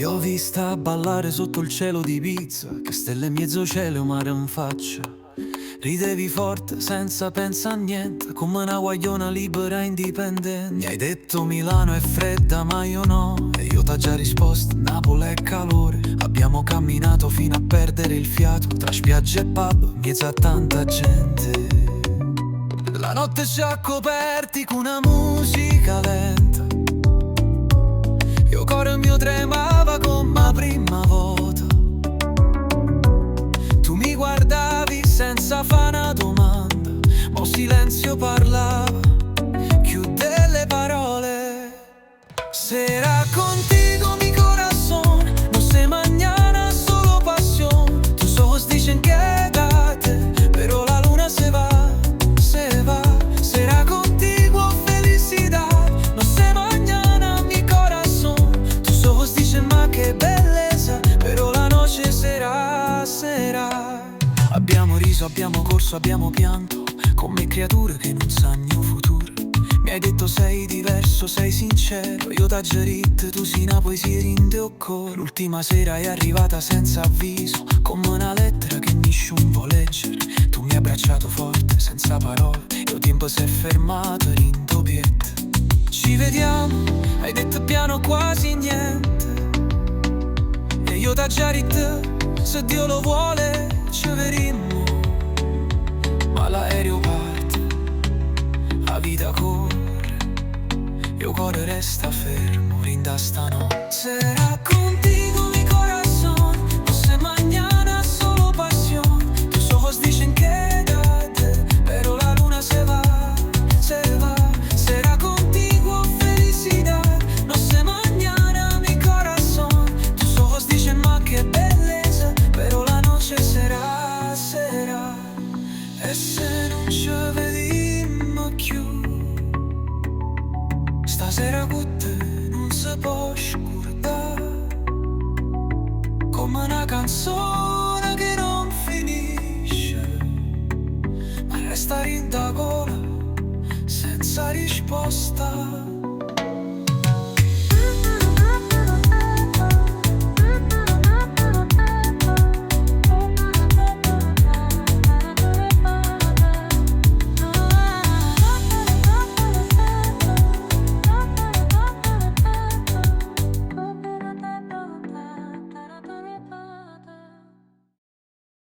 Ti ho vista ballare sotto il cielo di Ibiza, che stelle in mezzo cielo, mare in faccia. Ridevi forte senza pensare a niente, come una guagliona libera e indipendente. Mi hai detto Milano è fredda ma io no, e io t'ho già risposto Napoli è calore. Abbiamo camminato fino a perdere il fiato, tra spiagge e pub, in mezzo a tanta gente. La notte ci ha coperti con una musica lenta, il cuore mio tremava come la prima volta. Tu mi guardavi senza fare una domanda, ma il silenzio parlava, chiude le parole. Será contigo mi corazón, no sé mañana, solo pasión. Tus ojos dicen quédate, pero la luna se va, se va. Será contigo felicidad, no sé mañana mi corazón. Tus ojos dicen ma che bellezza, pero la noche será, será. Abbiamo riso, abbiamo corso, abbiamo pianto, come creature che non sanno futuro. Mi hai detto sei diverso, sei sincero, io t'ho già detto tu sei una poesia in teu cor. L'ultima sera è arrivata senza avviso, come una lettera che nessuno vuol leggere. Tu mi hai abbracciato forte, senza parole, il tempo si è fermato in tuo piede. Ci vediamo, hai detto piano quasi niente, e io t'ho già detto, se Dio lo vuole ci vedremo. Ma l'aereo parte, la vita corre, il cuore resta fermo, rinda stanotte. Será contigo mi corazón, no sé mañana, solo pasión. Tus ojos dicen quédate, pero la luna se va, se va. Será contigo felicidad, no sé mañana mi corazón. Tus ojos dicen ma che bellezza, pero la noche será, será. E se non ci vediamo più, stasera con te non si può scordare, come una canzone che non finisce, ma resta in da gola senza risposta.